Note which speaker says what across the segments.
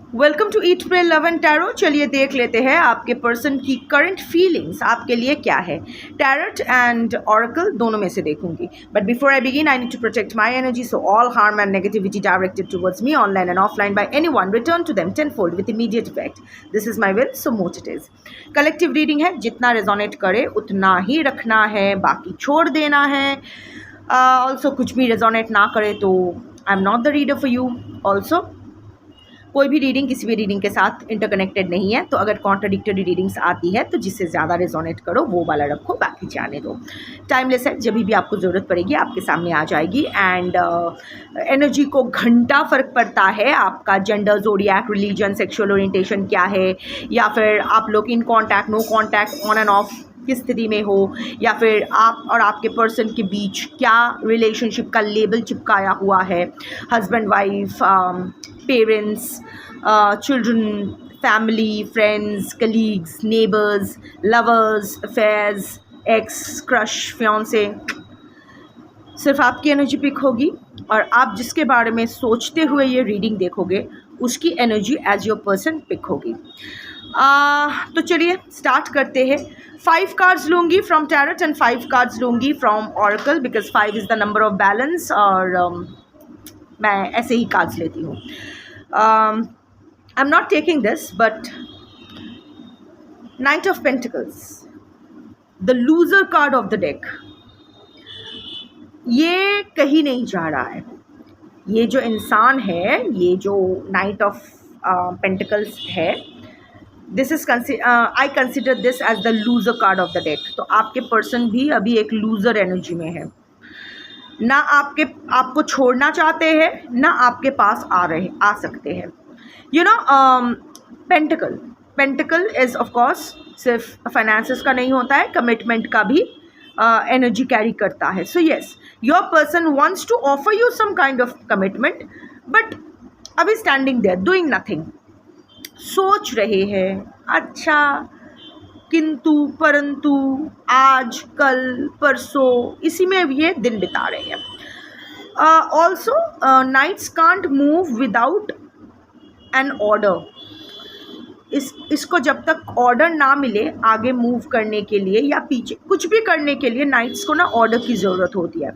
Speaker 1: Welcome to eat pray love and tarot. चलिए देख लेते हैं आपके पर्सन की करंट फीलिंग्स आपके लिए क्या है। टैरोट एंड ऑरेकल दोनों में से देखूंगी, but before I begin I need to protect my energy, so all harm and negativity directed towards me online and offline by anyone return to them tenfold with immediate effect. This is my will, so mote it is. Collective reading है, जितना resonate करे उतना ही रखना है, बाकी छोड़ देना है। ऑल्सो कुछ भी रेजोनेट ना करे तो आई am not the reader for you. Also कोई भी रीडिंग किसी भी रीडिंग के साथ इंटरकनेक्टेड नहीं है, तो अगर कॉन्ट्राडिक्टरी रीडिंग्स आती है तो जिससे ज़्यादा रेजोनेट करो वो वाला रखो, बाकी जाने दो। टाइमलेस है, जब भी आपको ज़रूरत पड़ेगी आपके सामने आ जाएगी। एंड एनर्जी को घंटा फ़र्क पड़ता है आपका gender, zodiac, religion, sexual orientation क्या है, या फिर आप लोग in contact, no contact, on and off किस स्थिति में हो, या फिर आप और आपके पर्सन के बीच क्या रिलेशनशिप का लेबल चिपकाया हुआ है, husband wife, parents, children, family, friends, colleagues, neighbours, lovers, affairs, ex, crush, fiance. सिर्फ आपकी एनर्जी पिक होगी और आप जिसके बारे में सोचते हुए ये रीडिंग देखोगे उसकी energy as your person pick होगी। तो चलिए स्टार्ट करते हैं। 5 कार्ड्स लूँगी फ्रॉम टैरोट एंड 5 कार्ड्स लूँगी from oracle, because 5 is the number of balance और मैं ऐसे ही कार्ड्स लेती हूँ। I am not taking this, but Knight of Pentacles, the loser card of the deck, ये कहीं नहीं जा रहा है। ये जो इंसान है, ये जो नाइट ऑफ पेंटिकल्स है, this is I consider this as the loser card of the deck. तो आपके पर्सन भी अभी एक लूजर एनर्जी में है, ना आपको छोड़ना चाहते हैं, ना आपके पास आ सकते हैं। You know, pentacle is of course सिर्फ फाइनेंसेस का नहीं होता है, कमिटमेंट का भी एनर्जी कैरी करता है। So yes, your person wants to offer you some kind of commitment, but अभी स्टैंडिंग देयर डूइंग नथिंग, सोच रहे हैं अच्छा, किंतु परंतु, आज, कल, परसों, इसी में ये दिन बिता रहे हैं। Also knights can't move without an order. इसको जब तक ऑर्डर ना मिले आगे मूव करने के लिए या पीछे कुछ भी करने के लिए, नाइट्स को ना ऑर्डर की ज़रूरत होती है।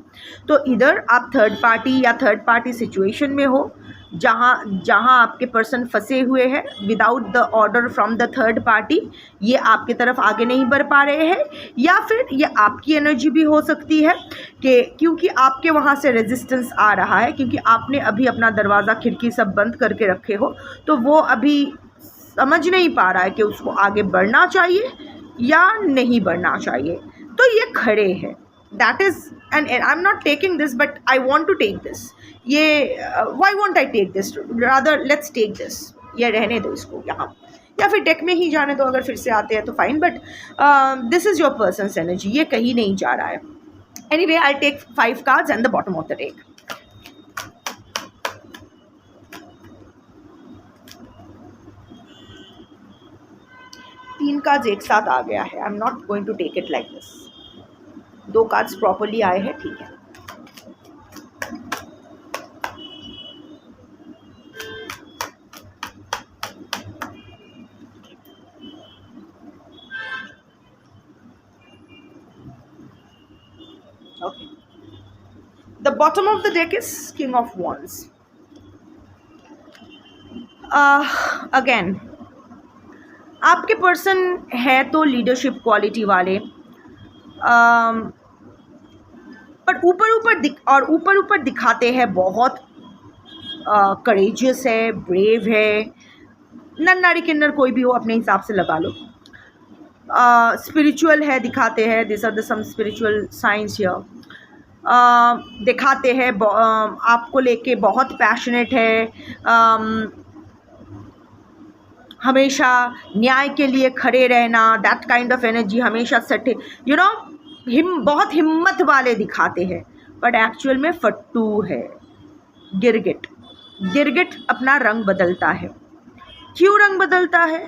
Speaker 1: तो इधर आप थर्ड पार्टी या थर्ड पार्टी सिचुएशन में हो, जहाँ आपके पर्सन फंसे हुए हैं without the order from the third party, ये आपकी तरफ आगे नहीं बढ़ पा रहे हैं, या फिर ये आपकी एनर्जी भी हो सकती है कि क्योंकि आपके वहाँ से रेजिस्टेंस आ रहा है, क्योंकि आपने अभी अपना दरवाज़ा खिड़की सब बंद करके रखे हो, तो वो अभी समझ नहीं पा रहा है कि उसको आगे बढ़ना चाहिए या नहीं बढ़ना चाहिए, तो ये खड़े हैं। That is and I am not taking this, but I want to take this. ये why want I take this, rather let's take this. ये रहने दो इसको यहाँ, या फिर डेक में ही जाने दो, अगर फिर से आते हैं तो fine, but this is your person's energy, ये कहीं नहीं जा रहा है। Anyway, I take 5 cards and the bottom of the deck. तीन कार्ड्स एक साथ आ गया है, I am not going to take it like this. 2 cards properly आए हैं, ठीक है। Okay. The bottom of the deck is King of Wands. Again, आपके पर्सन है तो लीडरशिप क्वालिटी वाले, पर ऊपर ऊपर दिखाते हैं बहुत करेजियस है, ब्रेव है, नन्नारी किन्नर कोई भी हो अपने हिसाब से लगा लो। स्पिरिचुअल है दिखाते हैं, this are the some spiritual science here. दिखाते हैं आपको लेके बहुत पैशनेट है, हमेशा न्याय के लिए खड़े रहना, दैट काइंड ऑफ एनर्जी, हमेशा सटे, यू नो, बहुत हिम्मत वाले दिखाते हैं, बट एक्चुअल में फट्टू है, गिरगिट अपना रंग बदलता है। क्यों रंग बदलता है?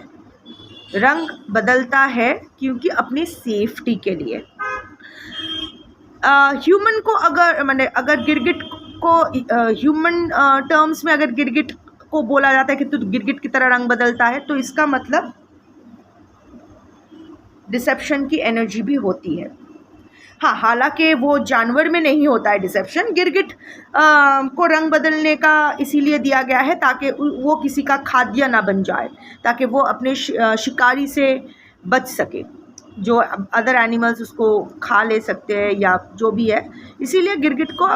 Speaker 1: रंग बदलता है क्योंकि अपनी सेफ्टी के लिए। ह्यूमन को अगर गिरगिट को ह्यूमन टर्म्स में अगर गिरगिट को बोला जाता है कि तू गिरगिट की तरह रंग बदलता है, तो इसका मतलब डिसेप्शन की एनर्जी भी होती है। हाँ, हालांकि वो जानवर में नहीं होता है डिसेप्शन, गिरगिट को रंग बदलने का इसीलिए दिया गया है ताकि वो किसी का खाद्य ना बन जाए, ताकि वो अपने शिकारी से बच सके, जो अदर एनिमल्स उसको खा ले सकते हैं या जो भी है। इसीलिए गिरगिट को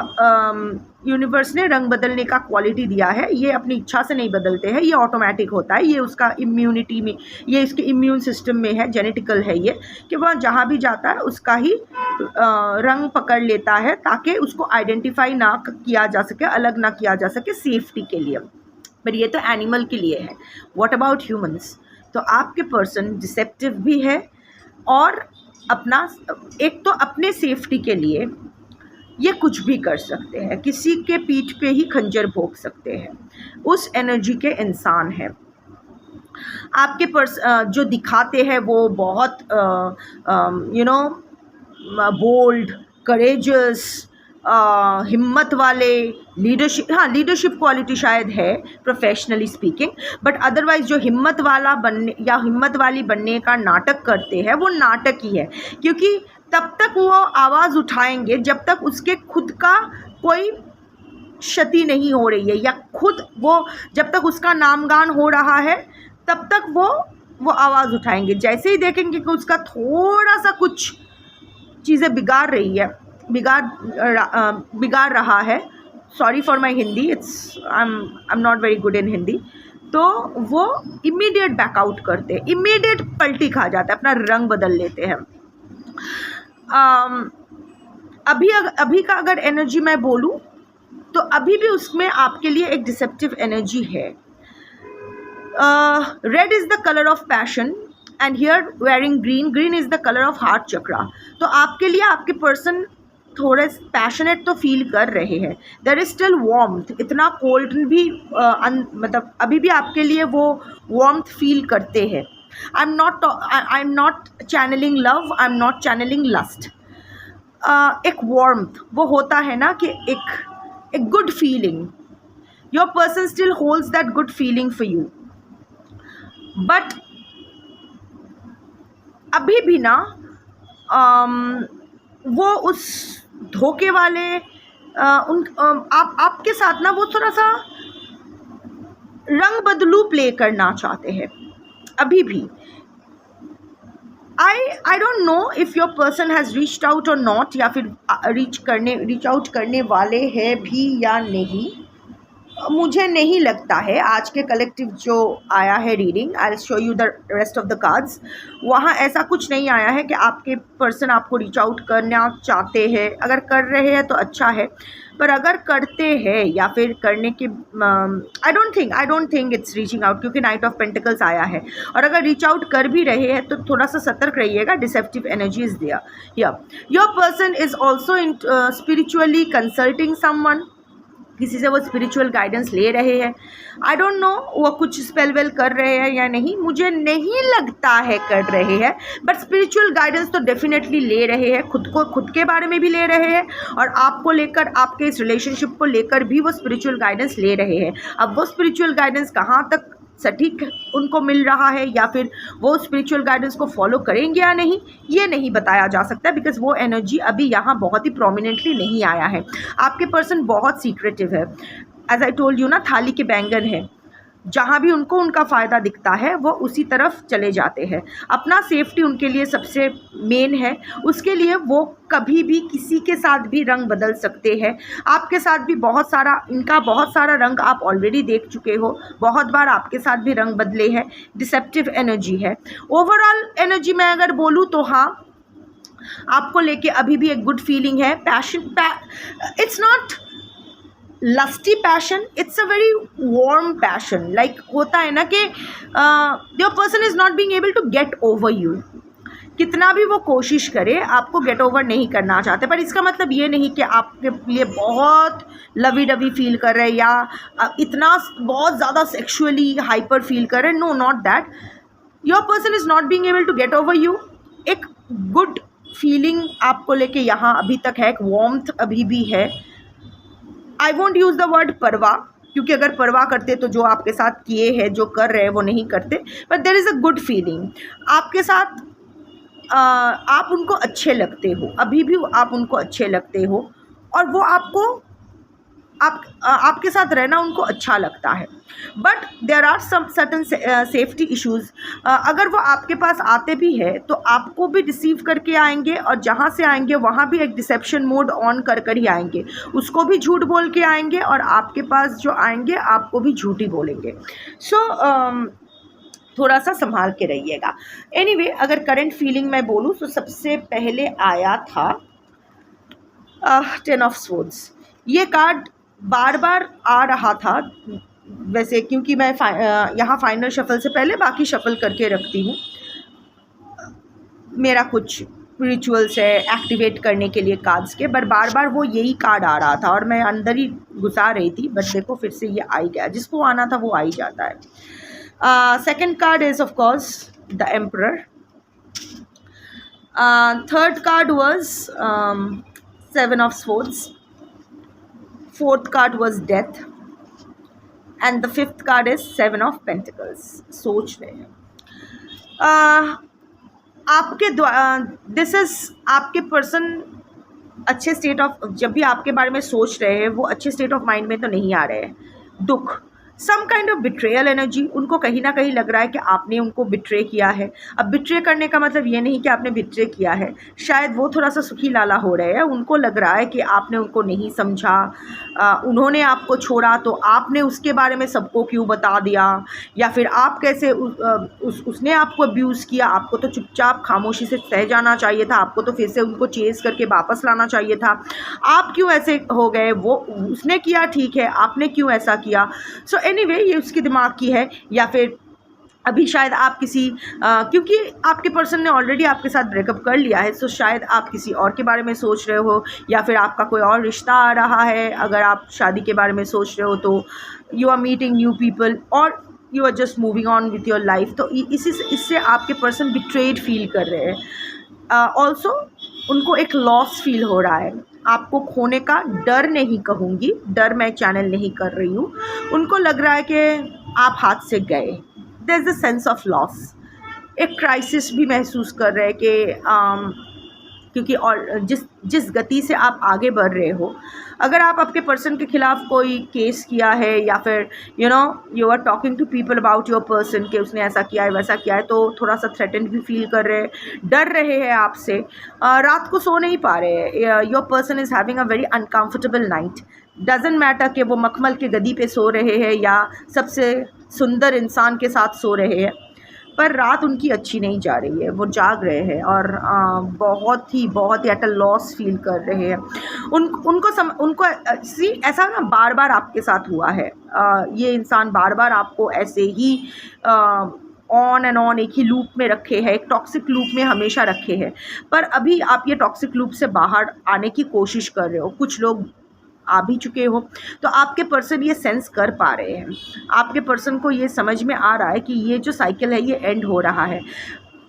Speaker 1: यूनिवर्स ने रंग बदलने का क्वालिटी दिया है। ये अपनी इच्छा से नहीं बदलते हैं, ये ऑटोमेटिक होता है, ये उसका इम्यूनिटी में, ये इसके इम्यून सिस्टम में है, जेनेटिकल है ये, कि वह जहाँ भी जाता है उसका ही रंग पकड़ लेता है ताकि उसको आइडेंटिफाई ना किया जा सके, अलग ना किया जा सके, सेफ्टी के लिए। बट ये तो एनिमल के लिए है। What about humans? तो आपके पर्सन डिसेप्टिव भी है और अपना, एक तो अपने सेफ्टी के लिए ये कुछ भी कर सकते हैं, किसी के पीठ पे ही खंजर भोंक सकते हैं, उस एनर्जी के इंसान हैं। आपके जो दिखाते हैं वो बहुत बोल्ड, करेजस, हिम्मत वाले, लीडरशिप, हाँ लीडरशिप क्वालिटी शायद है प्रोफेशनली स्पीकिंग, बट अदरवाइज जो हिम्मत वाला बनने या हिम्मत वाली बनने का नाटक करते हैं वो नाटक ही है, क्योंकि तब तक वो आवाज़ उठाएंगे जब तक उसके खुद का कोई क्षति नहीं हो रही है, या खुद वो जब तक उसका नामगान हो रहा है तब तक वो आवाज़ उठाएंगे। जैसे ही देखेंगे कि उसका थोड़ा सा कुछ चीज़ें बिगाड़ रही है, बिगाड़ रहा है, sorry for my Hindi, I am not very good in Hindi, तो वो इमीडिएट बैकआउट करते हैं, इमीडिएट पलटी खा जाते हैं, अपना रंग बदल लेते हैं। अभी का अगर एनर्जी मैं बोलूँ तो अभी भी उसमें आपके लिए एक डिसेप्टिव एनर्जी है। Red is the colour of passion and here wearing green, green is the colour of heart chakra. तो आपके लिए आपके पर्सन थोड़े पैशनेट तो फील कर रहे हैं, देयर इज स्टिल वार्मथ, इतना कोल्ड भी मतलब अभी भी आपके लिए वो वार्मथ फील करते हैं। I am not channelling love, I am not channelling lust. एक वार्मथ वो होता है ना कि एक good feeling, your person still holds that good feeling for you, but अभी भी ना वो उस धोखे वाले आपके साथ ना वो थोड़ा सा रंग बदलू प्ले करना चाहते हैं अभी भी। I don't know if your person has reached out और नॉट, या फिर रीच आउट करने वाले हैं भी या नहीं, मुझे नहीं लगता है। आज के कलेक्टिव जो आया है reading, I will show you the rest of the cards, वहाँ ऐसा कुछ नहीं आया है कि आपके पर्सन आपको रीच आउट करना चाहते हैं। अगर कर रहे हैं तो अच्छा है, पर अगर करते हैं या फिर करने के आई don't think it's reaching out, क्योंकि नाइट ऑफ पेंटिकल्स आया है। और अगर रीच आउट कर भी रहे हैं तो थोड़ा सा सतर्क रहिएगा, deceptive energy is there. Your person is also in spiritually consulting someone, किसी से वो स्पिरिचुअल गाइडेंस ले रहे हैं। आई डोंट नो वो कुछ स्पेल वेल कर रहे हैं या नहीं, मुझे नहीं लगता है कर रहे हैं, बट स्पिरिचुअल गाइडेंस तो डेफिनेटली ले रहे हैं, खुद के बारे में भी ले रहे हैं और आपको लेकर, आपके इस रिलेशनशिप को लेकर भी वो स्पिरिचुअल गाइडेंस ले रहे हैं। अब वो स्पिरिचुअल गाइडेंस कहाँ तक सटीक उनको मिल रहा है या फिर वो स्पिरिचुअल गाइडेंस को फॉलो करेंगे या नहीं, ये नहीं बताया जा सकता, बिकॉज वो एनर्जी अभी यहाँ बहुत ही प्रोमिनेंटली नहीं आया है। आपके पर्सन बहुत सीक्रेटिव है, एज आई टोल्ड यू ना, थाली के बैंगन है, जहाँ भी उनको उनका फ़ायदा दिखता है वो उसी तरफ चले जाते हैं। अपना सेफ्टी उनके लिए सबसे मेन है, उसके लिए वो कभी भी किसी के साथ भी रंग बदल सकते हैं। आपके साथ भी इनका बहुत सारा रंग आप ऑलरेडी देख चुके हो, बहुत बार आपके साथ भी रंग बदले हैं, डिसेप्टिव एनर्जी है। ओवरऑल एनर्जी मैं अगर बोलूँ तो हाँ, आपको लेके अभी भी एक गुड फीलिंग है। Passion, it's not lusty passion, it's a very warm passion. Like होता है ना कि your person is not being able to get over you, कितना भी वो कोशिश करे आपको गेट ओवर नहीं करना चाहते, पर इसका मतलब ये नहीं कि आपके लिए बहुत लवी डवी फील कर रहे या इतना बहुत ज़्यादा सेक्सुअली हाइपर फील कर रहे, no not that. Your person is not being able to get over you. एक गुड फीलिंग आपको लेके यहाँ अभी तक है, एक वार्मथ अभी भी है। I won't use the word परवा, क्योंकि अगर परवाह करते तो जो आपके साथ किए हैं, जो कर रहे हैं, वो नहीं करते। But there is a good feeling आपके साथ। आप उनको अच्छे लगते हो, अभी भी आप उनको अच्छे लगते हो, और वो आपके साथ रहना उनको अच्छा लगता है। But there are some certain safety issues. अगर वो आपके पास आते भी है तो आपको भी रिसीव करके आएंगे, और जहाँ से आएंगे वहाँ भी एक डिसेप्शन मोड ऑन कर ही आएंगे। उसको भी झूठ बोल के आएंगे, और आपके पास जो आएंगे आपको भी झूठ ही बोलेंगे। सो थोड़ा सा संभाल के रहिएगा। एनीवे, अगर करंट फीलिंग मैं बोलूँ तो सबसे पहले आया था 10 ऑफ स्वॉर्ड्स। ये कार्ड बार बार आ रहा था वैसे, क्योंकि मैं यहाँ फाइनल शफल से पहले बाकी शफल करके रखती हूँ। मेरा कुछ रिचुअल्स है एक्टिवेट करने के लिए कार्ड्स के, बट बार बार वो यही कार्ड आ रहा था और मैं अंदर ही घुसा रही थी, बट देखो फिर से ये आ ही गया। जिसको आना था वो आ ही जाता है। Second card is of course the emperor. Third card was 7 of swords. Fourth card was death, and the fifth card is 7 of pentacles. सोच रहे हैं आपके दिस इज आपके पर्सन अच्छे स्टेट ऑफ, जब भी आपके बारे में सोच रहे हैं वो अच्छे स्टेट ऑफ माइंड में तो नहीं आ रहे हैं। दुख, some kind of betrayal energy. उनको कहीं ना कहीं लग रहा है कि आपने उनको बिट्रे किया है। अब बिट्रे करने का मतलब ये नहीं कि आपने बिट्रे किया है, शायद वो थोड़ा सा सुखी लाला हो रहे हैं। उनको लग रहा है कि आपने उनको नहीं समझा, उन्होंने आपको छोड़ा तो आपने उसके बारे में सबको क्यों बता दिया, या फिर आप कैसे उसने आपको अब्यूज़ किया। आपको तो चुपचाप खामोशी से सह जाना चाहिए था, आपको तो फिर से उनको चेज़ करके वापस लाना चाहिए था। आप क्यों ऐसे हो गए? वो उसने किया ठीक है, आपने क्यों ऐसा किया? सो एनीवे, ये उसके दिमाग की है। या फिर अभी शायद आप किसी क्योंकि आपके पर्सन ने ऑलरेडी आपके साथ ब्रेकअप कर लिया है, सो शायद आप किसी और के बारे में सोच रहे हो, या फिर आपका कोई और रिश्ता आ रहा है। अगर आप शादी के बारे में सोच रहे हो तो you are meeting new people, और you are just moving on with your life. तो इससे आपके पर्सन बिट्रेड फील कर रहे हैं। ऑल्सो उनको एक लॉस फील हो रहा है, आपको खोने का डर नहीं कहूँगी, डर मैं चैनल नहीं कर रही हूँ। उनको लग रहा है कि आप हाथ से गए। There is a sense of loss, एक क्राइसिस भी महसूस कर रहे हैं कि क्योंकि और जिस गति से आप आगे बढ़ रहे हो, अगर आप आपके पर्सन के खिलाफ कोई केस किया है, या फिर you are talking to people about your person कि उसने ऐसा किया है वैसा किया है, तो थोड़ा सा थ्रेटेंड भी फील कर रहे हैं, डर रहे हैं आपसे, रात को सो नहीं पा रहे हैं। Your person is having a very uncomfortable night. Doesn't matter कि वो मखमल के गदी पे सो रहे हैं या सबसे सुंदर इंसान के साथ सो रहे हैं, पर रात उनकी अच्छी नहीं जा रही है। वो जाग रहे हैं और बहुत ही एट अ लॉस फील कर रहे हैं। उनको सी ऐसा ना बार बार आपके साथ हुआ है। ये इंसान बार बार आपको ऐसे ही ऑन एंड ऑन एक ही लूप में रखे हैं, एक टॉक्सिक लूप में हमेशा रखे हैं। पर अभी आप ये टॉक्सिक लूप से बाहर आने की कोशिश कर रहे हो। कुछ लोग आ भी चुके हो, तो आपके पर्सन ये सेंस कर पा रहे हैं। आपके पर्सन को ये समझ में आ रहा है कि ये जो साइकिल है ये एंड हो रहा है,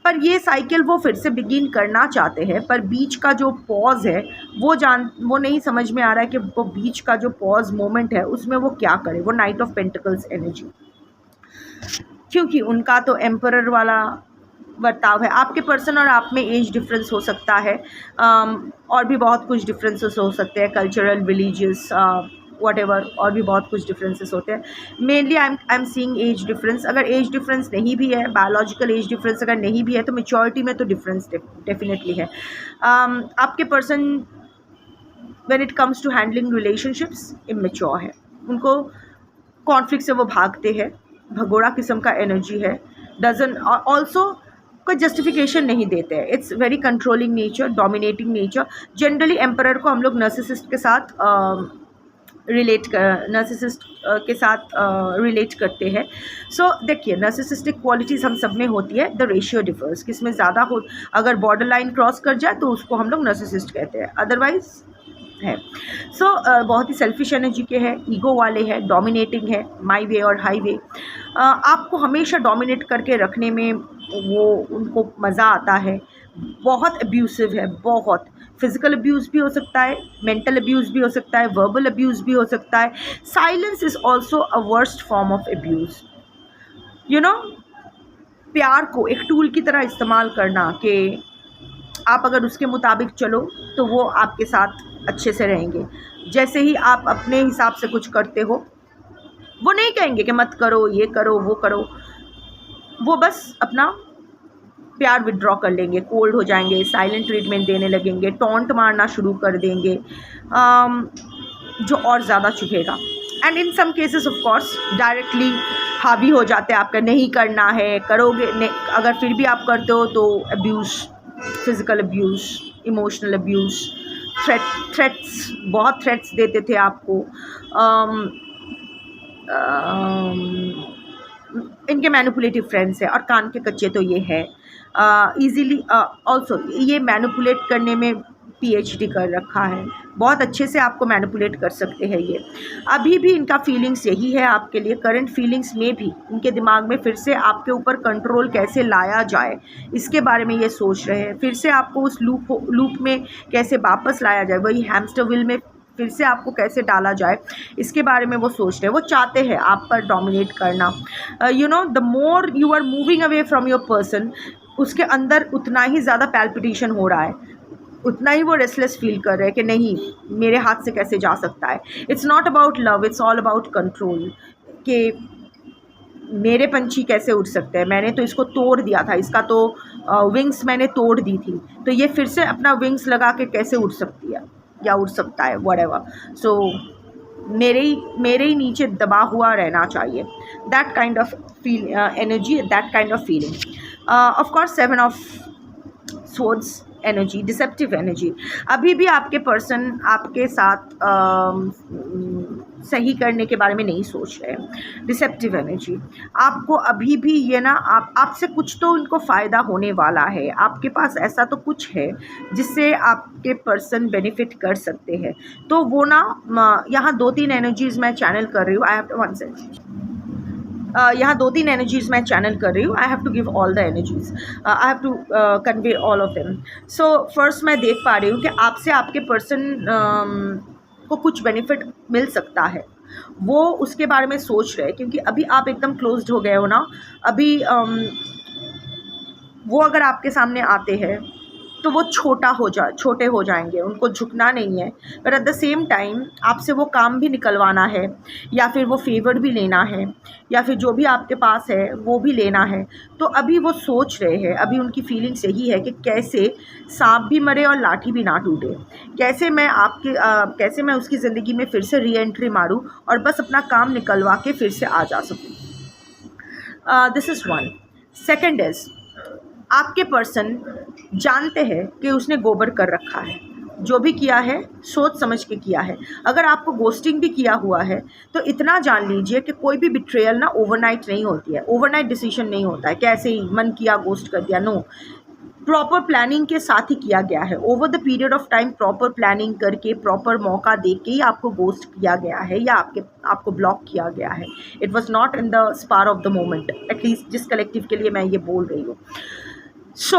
Speaker 1: पर ये साइकिल वो फिर से बिगिन करना चाहते हैं। पर बीच का जो पॉज है वो नहीं समझ में आ रहा है कि वो बीच का जो पॉज मोमेंट है उसमें वो क्या करे। वो नाइट ऑफ पेंटिकल्स एनर्जी, क्योंकि उनका तो एम्परर वाला बर्ताव है। आपके पर्सन और आप में एज डिफरेंस हो सकता है, और भी बहुत कुछ डिफरेंसेस हो सकते हैं, कल्चरल, रिलीजियस, व्हाटएवर, और भी बहुत कुछ डिफरेंसेस होते हैं। Mainly I am seeing age difference. अगर एज डिफरेंस नहीं भी है, बायोलॉजिकल एज डिफरेंस अगर नहीं भी है, तो मैच्योरिटी में तो डिफरेंस डेफिनेटली है। आपके person when it comes to handling relationships immature है। उनको कॉन्फ्लिक्ट से वो भागते हैं, भगोड़ा किस्म का एनर्जी है। डजन ऑल्सो कोई जस्टिफिकेशन नहीं देते हैं। It's very controlling nature, dominating nature. Generally emperor को हम लोग नार्सिसिस्ट के साथ रिलेट करते हैं। सो देखिए, नार्सिसिस्टिक क्वालिटीज़ हम सब में होती है, द रेशियो डिफर्स। किसमें ज़्यादा हो, अगर बॉर्डर लाइन क्रॉस कर जाए तो उसको हम लोग नार्सिसिस्ट कहते हैं, अदरवाइज है। सो बहुत ही सेल्फिश एनर्जी के हैं, ईगो वाले हैं, डोमिनेटिंग है, माई वे और हाई वे। आपको हमेशा डोमिनेट करके रखने में वो उनको मज़ा आता है। बहुत अब्यूसिव है, बहुत फिजिकल अब्यूज़ भी हो सकता है, मेंटल अब्यूज़ भी हो सकता है, वर्बल अब्यूज़ भी हो सकता है. Silence is also a worst form of abuse. You know, प्यार को एक टूल की तरह इस्तेमाल करना कि आप अगर उसके मुताबिक चलो तो वो आपके साथ अच्छे से रहेंगे. जैसे ही आप अपने हिसाब से कुछ करते हो, वो नहीं कहेंगे कि मत करो, ये करो, वो करो. वो बस अपना प्यार विड्रॉ कर लेंगे, कोल्ड हो जाएंगे, साइलेंट ट्रीटमेंट देने लगेंगे, टॉन्ट मारना शुरू कर देंगे, जो और ज़्यादा चुभेगा. And in some cases of course directly हावी हो जाते हैं आपका, नहीं करना है, करोगे नहीं, अगर फिर भी आप करते हो तो abuse, physical abuse, emotional abuse, threats, बहुत थ्रेट्स देते थे आपको. इनके मैनिपुलेटिव फ्रेंड्स हैं और कान के कच्चे तो ये है. ईज़िली ऑल्सो ये मैनिपुलेट करने में पीएचडी कर रखा है, बहुत अच्छे से आपको मैनिपुलेट कर सकते हैं ये. अभी भी इनका फीलिंग्स यही है आपके लिए, करंट फीलिंग्स में भी इनके दिमाग में फिर से आपके ऊपर कंट्रोल कैसे लाया जाए इसके बारे में ये सोच रहे हैं. फिर से आपको उस लूप में कैसे वापस लाया जाए, वही हैमस्टर व्हील में फिर से आपको कैसे डाला जाए, इसके बारे में वो सोच रहे हैं. वो चाहते हैं आप पर डोमिनेट करना. You know, the more you are moving away from your person, उसके अंदर उतना ही ज़्यादा पैल्पिटेशन हो रहा है, उतना ही वो रेस्टलेस फील कर रहे हैं कि नहीं, मेरे हाथ से कैसे जा सकता है. It's not about love, it's all about control. कि मेरे पंछी कैसे उड़ सकते हैं, मैंने तो इसको तोड़ दिया था, इसका तो विंग्स मैंने तोड़ दी थी, तो ये फिर से अपना विंग्स लगा के कैसे उड़ सकती है या उड़ सकता है, व्हाटएवर. सो मेरे ही नीचे दबा हुआ रहना चाहिए. That kind of feel energy, that kind of feeling. Of course 7 of swords energy, deceptive energy. अभी भी आपके पर्सन आपके साथ सही करने के बारे में नहीं सोच रहे हैं. डिसेप्टिव एनर्जी, आपको अभी भी ये ना, आपसे कुछ तो उनको फ़ायदा होने वाला है, आपके पास ऐसा तो कुछ है जिससे आपके पर्सन बेनिफिट कर सकते हैं. तो वो ना, यहाँ 2-3 एनर्जीज़ मैं चैनल कर रही हूँ. I have to one second, यहाँ 2-3 एनर्जीज़ मैं चैनल कर रही हूँ. I have to give all the energies, I have to convey all of them. So first मैं देख पा रही हूँ कि आपसे आपके पर्सन को कुछ बेनिफिट मिल सकता है, वो उसके बारे में सोच रहे हैं. क्योंकि अभी आप एकदम क्लोज्ड हो गए हो ना, अभी वो अगर आपके सामने आते हैं तो वो छोटे हो जाएंगे, उनको झुकना नहीं है. पर एट द सेम टाइम आपसे वो काम भी निकलवाना है, या फिर वो फेवर भी लेना है, या फिर जो भी आपके पास है वो भी लेना है. तो अभी वो सोच रहे हैं, अभी उनकी फीलिंग्स यही है कि कैसे सांप भी मरे और लाठी भी ना टूटे, कैसे मैं उसकी ज़िंदगी में फिर से री एंट्री मारूँ और बस अपना काम निकलवा के फिर से आ जा सकूँ. This is one. Second is, आपके पर्सन जानते हैं कि उसने गोबर कर रखा है, जो भी किया है सोच समझ के किया है. अगर आपको गोस्टिंग भी किया हुआ है तो इतना जान लीजिए कि कोई भी बिट्रेयल ना ओवरनाइट नहीं होती है, ओवरनाइट डिसीजन नहीं होता है, कैसे ही मन किया गोस्ट कर दिया. नो, प्रॉपर प्लानिंग के साथ ही किया गया है. Over the period of time proper planning करके, प्रॉपर मौका दे के ही आपको गोस्ट किया गया है या आपको ब्लॉक किया गया है. It was not in the spar of the moment, at least जिस कलेक्टिव के लिए मैं ये बोल रही हूँ. सो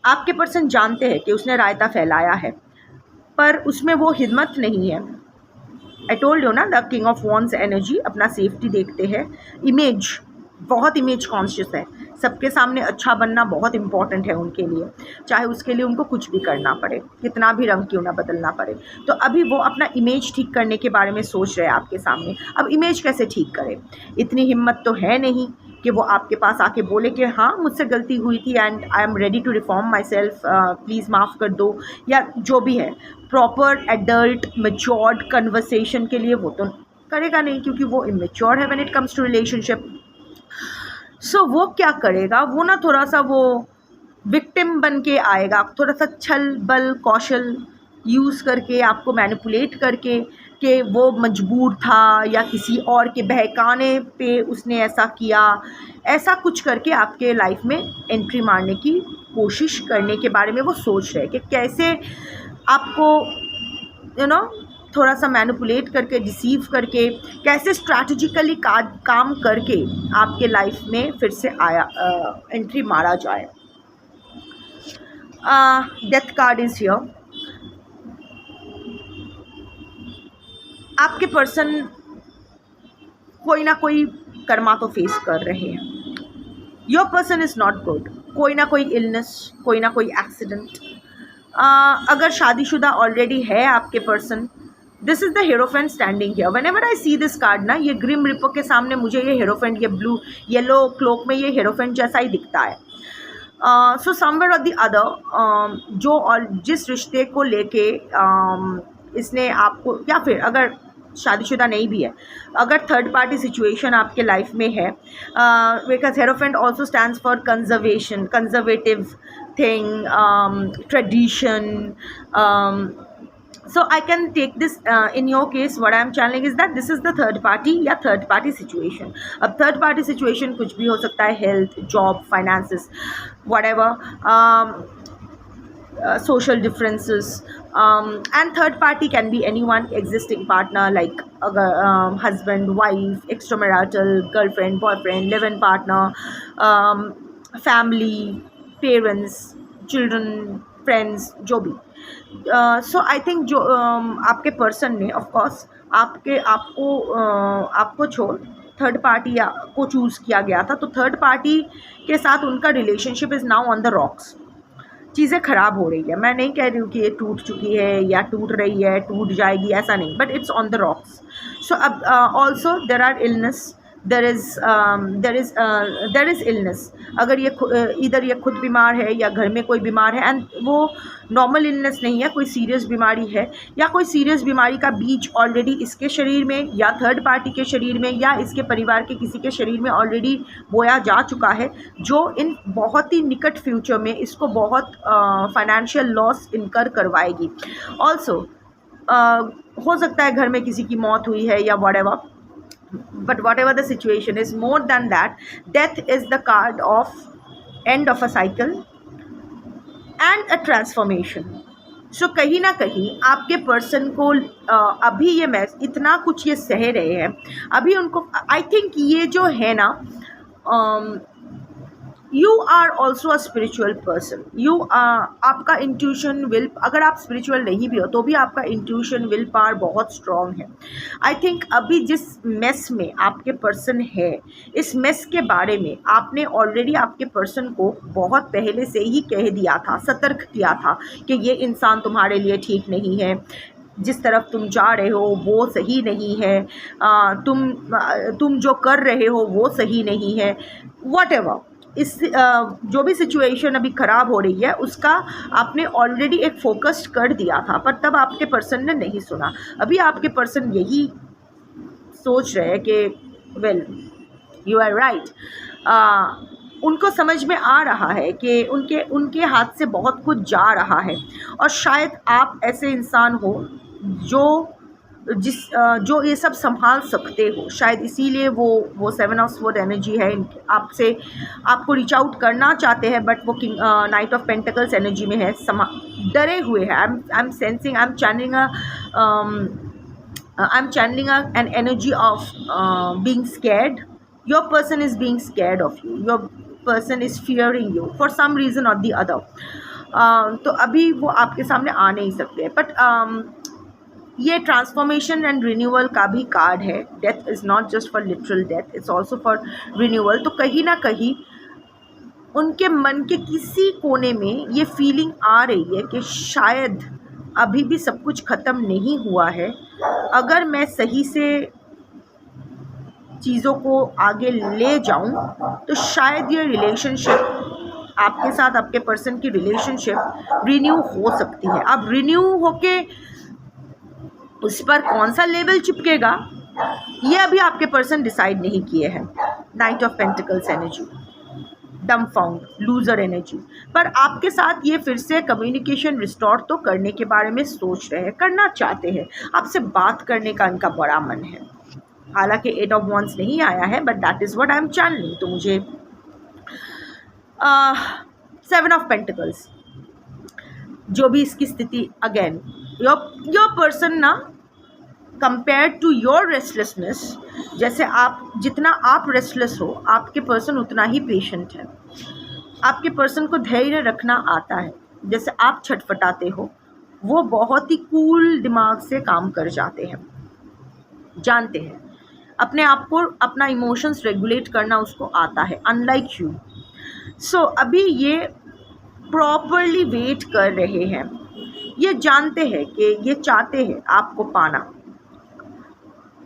Speaker 1: आपके पर्सन जानते हैं कि उसने रायता फैलाया है, पर उसमें वो हिम्मत नहीं है. आई टोल्ड यू ना, the king of wands energy अपना सेफ्टी देखते हैं. इमेज, बहुत इमेज कॉन्शियस है, सबके सामने अच्छा बनना बहुत इंपॉर्टेंट है उनके लिए, चाहे उसके लिए उनको कुछ भी करना पड़े, कितना भी रंग क्यों ना बदलना पड़े. तो अभी वो अपना इमेज ठीक करने के बारे में सोच रहे हैं आपके सामने. अब इमेज कैसे ठीक करें, इतनी हिम्मत तो है नहीं कि वो आपके पास आके बोले कि हाँ मुझसे गलती हुई थी and I am ready to reform myself, please माफ़ कर दो, या जो भी है. प्रॉपर एडल्ट मैच्योर्ड कन्वर्सेशन के लिए वो तो करेगा नहीं, क्योंकि वो इमेच्योर है when it comes to relationship. So वो क्या करेगा, वो ना थोड़ा सा वो विक्टिम बन के आएगा, थोड़ा सा छल बल कौशल यूज़ करके, आपको मैनिपुलेट करके कि वो मजबूर था या किसी और के बहकाने पे उसने ऐसा किया, ऐसा कुछ करके आपके लाइफ में एंट्री मारने की कोशिश करने के बारे में वो सोच रहे हैं कि कैसे आपको थोड़ा सा मैनिपुलेट करके, डिसीव करके, कैसे स्ट्रैटेजिकली काम करके आपके लाइफ में फिर से एंट्री मारा जाए. Death card is here. आपके पर्सन कोई ना कोई कर्मा तो फेस कर रहे हैं. Your person is not good. कोई ना कोई इलनेस, कोई ना कोई एक्सीडेंट. अगर शादीशुदा ऑलरेडी है आपके person, this is the hierophant standing here. Whenever I see this card ना, ये ग्रिम रिपर के सामने मुझे ये हेरोफेंट, ये ब्लू येलो क्लोक में ये हेरोफेंट जैसा ही दिखता है. सो समवेयर और द अदर, जो और जिस रिश्ते को लेके इसने आपको, या फिर अगर शादीशुदा नहीं भी है, अगर थर्ड पार्टी सिचुएशन आपके लाइफ में है, because hierophant also stands for conservation, conservative thing, tradition. So I can take this, in your case what I am channeling is that this is the third party या third party situation. अब third party situation कुछ भी हो सकता है, health, job, finances, whatever, social differences, and third party can be anyone, existing partner like husband, wife, extramarital, girlfriend, boyfriend, live-in partner, family, parents, children, friends, जो भी. सो I think जो आपके person ने ऑफकोर्स आपको छोड़ थर्ड पार्टी को choose किया गया था, तो थर्ड पार्टी के साथ उनका relationship is now on the rocks. चीज़ें ख़राब हो रही है. मैं नहीं कह रही हूँ कि ये टूट चुकी है या टूट रही है, टूट जाएगी, ऐसा नहीं, but it's on the rocks. So अब also there are illness, there is illness. अगर ये इधर ये खुद बीमार है या घर में कोई बीमार है, एंड वो नॉर्मल इलनेस नहीं है, कोई सीरियस बीमारी है, या कोई सीरियस बीमारी का बीज ऑलरेडी इसके शरीर में या थर्ड पार्टी के शरीर में या इसके परिवार के किसी के शरीर में ऑलरेडी बोया जा चुका है, जो इन बहुत ही निकट फ्यूचर में इसको बहुत फाइनेंशियल लॉस इनकर करवाएगी. ऑल्सो हो सकता है घर में किसी की मौत हुई है या whatever. But whatever the situation is, more than that, death is the card of end of a cycle and a transformation. So कहीं ना कहीं आपके पर्सन को अभी ये मैस इतना कुछ ये सह रहे हैं, अभी उनको आई थिंक ये जो है ना, you are also a spiritual person. आपका इंट्यूशन विल, अगर आप स्पिरिचुअल नहीं भी हो तो भी आपका इंट्यूशन विल पावर बहुत स्ट्रॉन्ग है. आई थिंक अभी जिस मेस में आपके पर्सन है, इस मेस के बारे में आपने ऑलरेडी आपके पर्सन को बहुत पहले से ही कह दिया था, सतर्क किया था कि ये इंसान तुम्हारे लिए ठीक नहीं है, जिस तरफ तुम जा रहे हो वो सही नहीं है, तुम जो कर रहे हो वो सही नहीं है, व्हाटएवर. इस जो भी सिचुएशन अभी ख़राब हो रही है उसका आपने ऑलरेडी एक फोकस कर दिया था, पर तब आपके पर्सन ने नहीं सुना. अभी आपके पर्सन यही सोच रहे हैं कि वेल यू आर राइट. उनको समझ में आ रहा है कि उनके हाथ से बहुत कुछ जा रहा है, और शायद आप ऐसे इंसान हो जो ये सब संभाल सकते हो. शायद इसीलिए वो 7 ऑफ स्वॉर्ड एनर्जी है, आपको रीच आउट करना चाहते हैं, बट वो नाइट ऑफ पेंटिकल्स एनर्जी में है, डरे हुए हैं. I am sensing, I am channelling an energy of being scared. Your person is being scared of you, your person is fearing you for some reason और the other. तो अभी वो आपके सामने आ नहीं सकते, बट ये ट्रांसफॉर्मेशन एंड रिन्यूअल का भी कार्ड है. Death is not just for literal death, it's also for renewal. तो कहीं ना कहीं उनके मन के किसी कोने में ये फीलिंग आ रही है कि शायद अभी भी सब कुछ ख़त्म नहीं हुआ है. अगर मैं सही से चीज़ों को आगे ले जाऊं तो शायद ये रिलेशनशिप आपके साथ, आपके पर्सन की रिलेशनशिप रिन्यू हो सकती है. अब रिन्यू होके उस पर कौन सा लेवल चिपकेगा ये अभी आपके पर्सन डिसाइड नहीं किए हैं. Knight of pentacles energy, dumbfounded, loser energy. पर आपके साथ ये फिर से कम्युनिकेशन रिस्टोर तो करने के बारे में सोच रहे हैं, करना चाहते हैं, आपसे बात करने का इनका बड़ा मन है. हालांकि 8 ऑफ वॉन्ड्स नहीं आया है, but that is what I am channelling. तो मुझे 7 ऑफ पेंटिकल्स, जो भी इसकी स्थिति, अगेन योर पर्सन ना, कंपेयर टू योर रेस्टलेसनेस, जैसे जितना आप रेस्टलेस हो, आपके पर्सन उतना ही पेशेंट है. आपके पर्सन को धैर्य रखना आता है. जैसे आप छटपटाते हो, वो बहुत ही कूल दिमाग से काम कर जाते हैं. जानते हैं, अपने आप को अपना इमोशंस रेगुलेट करना उसको आता है, अनलाइक यू। सो अभी ये प्रॉपरली वेट कर रहे हैं, ये जानते हैं कि ये चाहते हैं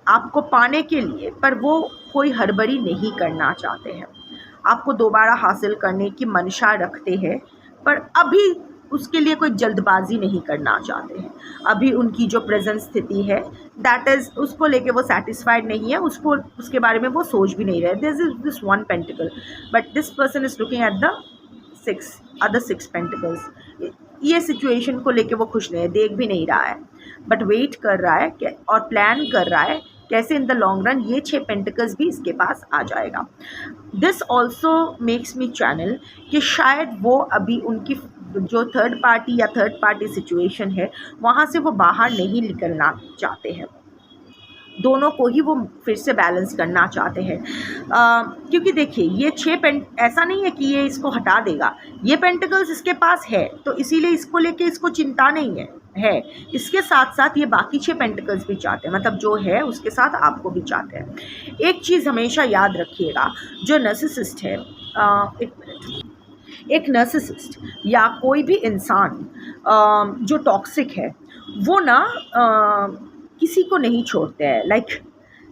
Speaker 1: आपको पाने के लिए, पर वो कोई हड़बड़ी नहीं करना चाहते हैं, आपको दोबारा हासिल करने की मंशा रखते हैं, पर अभी उसके लिए कोई जल्दबाजी नहीं करना चाहते हैं। अभी उनकी जो प्रेजेंट स्थिति है दैट इज़, उसको लेके वो सेटिस्फाइड नहीं है, उसको उसके बारे में वो सोच भी नहीं रहे। This is this one pentacle, but this person is looking at the other six pentacles. ये सिचुएशन को लेके वो खुश नहीं है, देख भी नहीं रहा है, बट वेट कर रहा है और प्लान कर रहा है कैसे इन द लॉन्ग रन ये 6 पेंटिकल्स भी इसके पास आ जाएगा। This also makes me channel कि शायद वो अभी उनकी जो थर्ड पार्टी सिचुएशन है वहाँ से वो बाहर नहीं निकलना चाहते हैं, दोनों को ही वो फिर से बैलेंस करना चाहते हैं। क्योंकि देखिए ये 6 ऐसा नहीं है कि ये इसको हटा देगा, ये पेंटिकल्स इसके पास है तो इसीलिए इसको लेके इसको चिंता नहीं है। इसके साथ साथ ये बाकी 6 पेंटिकल्स भी चाहते हैं, मतलब जो है उसके साथ आपको भी चाहते हैं। एक चीज़ हमेशा याद रखिएगा, जो नार्सिसिस्ट है, एक नार्सिसिस्ट या कोई भी इंसान जो टॉक्सिक है वो ना किसी को नहीं छोड़ते हैं,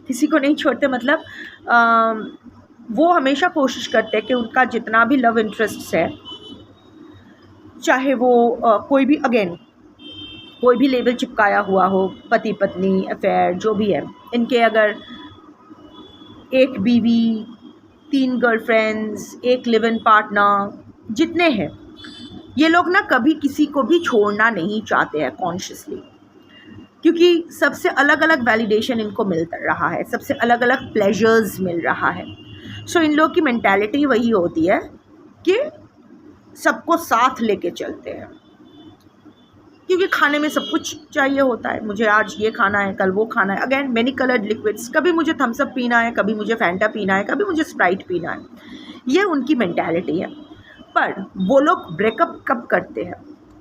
Speaker 1: किसी को नहीं छोड़ते, मतलब वो हमेशा कोशिश करते हैं कि उनका जितना भी लव इंटरेस्ट है, चाहे वो कोई भी लेबल चिपकाया हुआ हो, पति पत्नी अफेयर जो भी है, इनके अगर एक बीवी, 3 गर्लफ्रेंड्स, एक लिव इन पार्टनर, जितने हैं, ये लोग ना कभी किसी को भी छोड़ना नहीं चाहते हैं कॉन्शियसली, क्योंकि सबसे अलग अलग वैलिडेशन इनको मिल रहा है, सबसे अलग अलग प्लेजर्स मिल रहा है। सो इन लोग की मेंटालिटी वही होती है कि सबको साथ लेके चलते हैं, क्योंकि खाने में सब कुछ चाहिए होता है, मुझे आज ये खाना है, कल वो खाना है, अगेन मैनी कलर्ड लिक्विड्स, कभी मुझे थम्स अप पीना है, कभी मुझे फैंटा पीना है, कभी मुझे स्प्राइट पीना है, ये उनकी मेंटालिटी है। पर वो लोग ब्रेकअप कब करते हैं,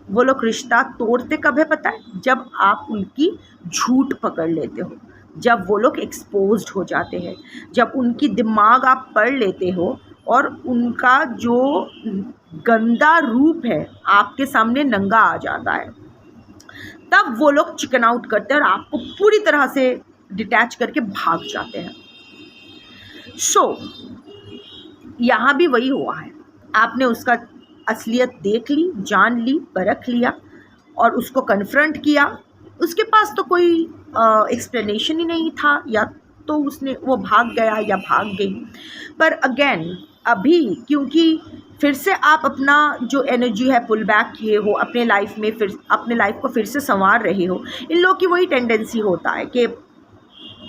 Speaker 1: वो लोग रिश्ता तोड़ते कब है पता है? जब आप उनकी झूठ पकड़ लेते हो, जब वो लोग एक्सपोज्ड हो जाते हैं, जब उनकी दिमाग आप पढ़ लेते हो और उनका जो गंदा रूप है आपके सामने नंगा आ जाता है, तब वो लोग चिकन आउट करते हैं और आपको पूरी तरह से डिटैच करके भाग जाते हैं। सो यहाँ भी वही हुआ है, आपने उसका असलियत देख ली, जान ली, परख लिया और उसको कन्फ्रंट किया, उसके पास तो कोई एक्सप्लेनेशन ही नहीं था, या तो वो भाग गया या भाग गई। पर अगेन अभी क्योंकि फिर से आप अपना जो एनर्जी है पुल बैक किए हो, अपने लाइफ में फिर अपने लाइफ को फिर से संवार रहे हो, इन लोग की वही टेंडेंसी होता है कि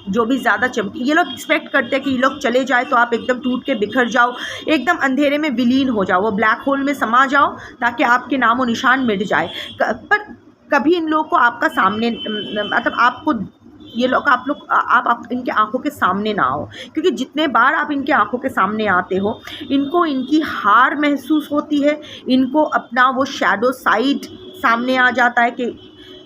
Speaker 1: जो भी ज़्यादा चमकी, ये लोग एक्सपेक्ट करते हैं कि ये लोग चले जाए तो आप एकदम टूट के बिखर जाओ, एकदम अंधेरे में विलीन हो जाओ, वो ब्लैक होल में समा जाओ ताकि आपके नामो निशान मिट जाए। पर कभी इन लोगों को आपका सामने, मतलब आपको ये लोग आप इनके आंखों के सामने ना आओ, क्योंकि जितने बार आप इनके आंखों के सामने आते हो, इनको इनकी हार महसूस होती है, इनको अपना वो शैडो साइड सामने आ जाता है कि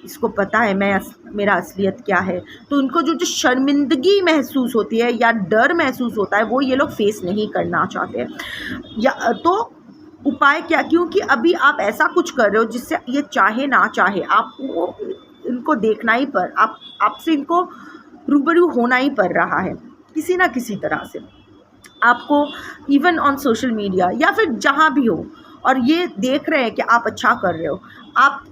Speaker 1: इसको पता है मेरा असलियत क्या है, तो उनको जो शर्मिंदगी महसूस होती है या डर महसूस होता है वो ये लोग फेस नहीं करना चाहते हैं। या तो उपाय क्या, क्योंकि अभी आप ऐसा कुछ कर रहे हो जिससे ये चाहे ना चाहे आपको इनको देखना ही आपसे इनको रूबरू होना ही पड़ रहा है किसी ना किसी तरह से, आपको इवन ऑन सोशल मीडिया या फिर जहाँ भी हो, और ये देख रहे हैं कि आप अच्छा कर रहे हो, आप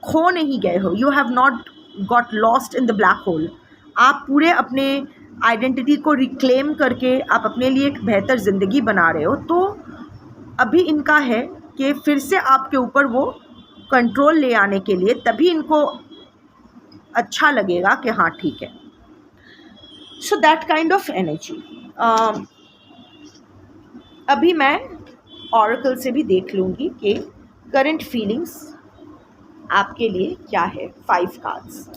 Speaker 1: खो नहीं गए हो, you have not got lost in the black hole, आप पूरे अपने आइडेंटिटी को रिक्लेम करके आप अपने लिए एक बेहतर ज़िंदगी बना रहे हो। तो अभी इनका है कि फिर से आपके ऊपर वो कंट्रोल ले आने के लिए, तभी इनको अच्छा लगेगा कि हाँ ठीक है। So that kind of energy अभी मैं ऑरेकल से भी देख लूँगी कि करंट फीलिंग्स आपके लिए क्या है। 5 कार्ड्स।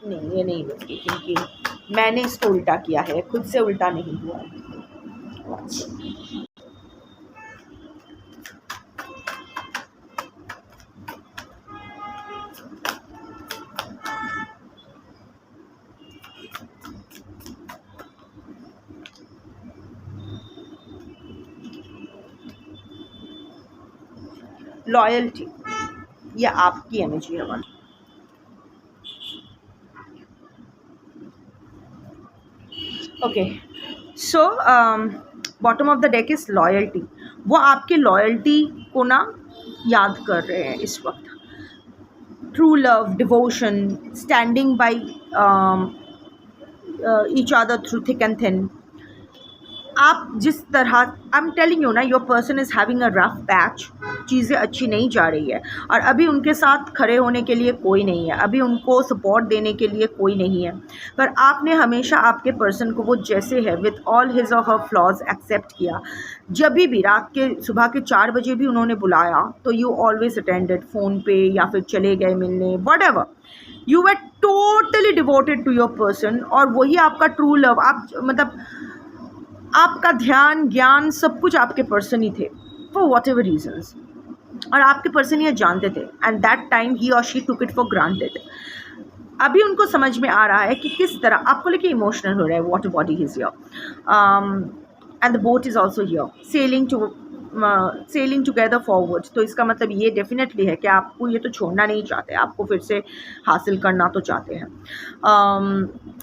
Speaker 1: नहीं, ये नहीं लूँगी क्योंकि मैंने इसको उल्टा किया है, खुद से उल्टा नहीं हुआ है। लॉयल्टी, ये आपकी एनर्जी है one. Okay, so bottom of the deck is loyalty. वो आपके लॉयल्टी को ना याद कर रहे हैं इस वक्त। True love, devotion, standing by each other through thick and thin. आप जिस तरह, आई एम टेलिंग यू ना, your person is having a rough patch, चीज़ें अच्छी नहीं जा रही है और अभी उनके साथ खड़े होने के लिए कोई नहीं है, अभी उनको सपोर्ट देने के लिए कोई नहीं है। पर आपने हमेशा आपके पर्सन को वो जैसे है विथ ऑल हिज और हर फ्लॉज एक्सेप्ट किया। जब भी रात के सुबह के 4 बजे भी उन्होंने बुलाया तो यू ऑलवेज अटेंडेड, फ़ोन पे या फिर चले गए मिलने, whatever. You were totally devoted to your person और वही आपका ट्रू लव। आप मतलब आपका ध्यान, ज्ञान, सब कुछ आपके पर्सन ही थे फॉर वॉट एवर रीजन्स, और आपके पर्सन ये जानते थे एंड दैट टाइम ही और she took it for granted. अभी उनको समझ में आ रहा है कि किस तरह आपको लेके इमोशनल हो रहा है। Water body is here and the boat is also here selling together forward. तो इसका मतलब ये डेफिनेटली है कि आपको ये तो छोड़ना नहीं चाहते, आपको फिर से हासिल करना तो चाहते हैं।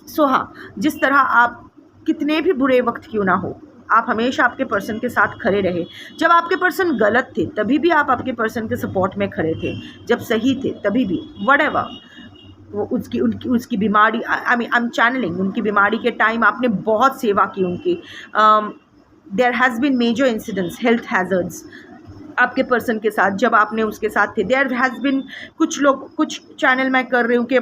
Speaker 1: सो हाँ, जिस तरह आप कितने भी बुरे वक्त क्यों ना हो, आप हमेशा आपके पर्सन के साथ खड़े रहे। जब आपके पर्सन गलत थे तभी भी आप आपके पर्सन के सपोर्ट में खड़े थे, जब सही थे तभी भी, व्हाटएवर वो उसकी बीमारी, आई एम चैनलिंग, उनकी बीमारी के टाइम आपने बहुत सेवा की उनकी। There has been major incidents, health hazards आपके पर्सन के साथ जब आपने उसके साथ थे। देयर हैज़ बीन कुछ चैनल मैं कर रही हूँ कि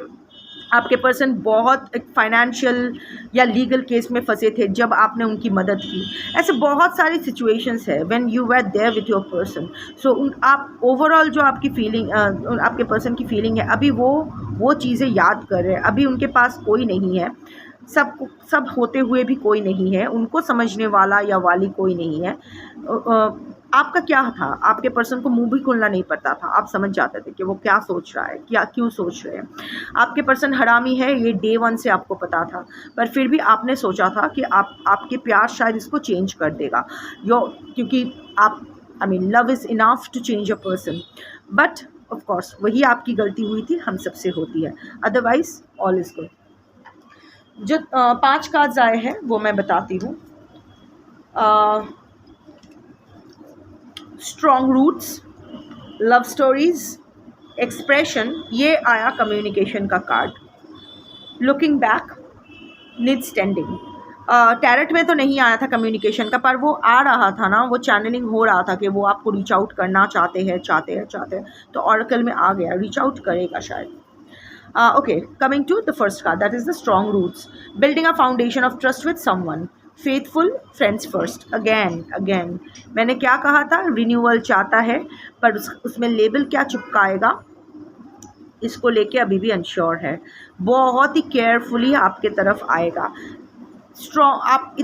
Speaker 1: आपके पर्सन बहुत एक फाइनेंशियल या लीगल केस में फंसे थे जब आपने उनकी मदद की। ऐसे बहुत सारी सिचुएशंस है when you were there with your person. So आप ओवरऑल जो आपकी फीलिंग, आपके पर्सन की फीलिंग है, अभी वो चीज़ें याद कर रहे हैं। अभी उनके पास कोई नहीं है, सब होते हुए भी कोई नहीं है, उनको समझने वाला या वाली कोई नहीं है। आपका क्या था, आपके पर्सन को मुंह भी खोलना नहीं पड़ता था, आप समझ जाते थे कि वो क्या सोच रहा है, क्या क्यों सोच रहे हैं। आपके पर्सन हरामी है, ये डे 1 से आपको पता था, पर फिर भी आपने सोचा था कि आपके प्यार शायद इसको चेंज कर देगा, क्योंकि आप, I mean, love is enough to change a person. But of course वही आपकी गलती हुई थी, हम सबसे होती है, अदरवाइज ऑल इज़ गुड। जो 5 कार्ड्स आए हैं वो मैं बताती हूँ। Strong roots, love stories, expression, ये आया कम्युनिकेशन का card. Looking back, need standing. Tarot में तो नहीं आया था कम्युनिकेशन का, पर वो आ रहा था ना, वो चैनलिंग हो रहा था कि वो आपको रीच आउट करना चाहते हैं, तो ऑरेकल में आ गया, रीच आउट करेगा शायद। Okay, coming to the first card, that is the strong roots. Building a foundation of trust with someone. Faithful, friends first. Again. मैंने क्या कहा था? रिन्यूअल चाहता है, पर उसमें लेबल क्या चिपकाएगा, इसको लेके अभी भी अनश्योर है। बहुत ही केयरफुली आपके तरफ आएगा। स्ट्रॉन्ग, आप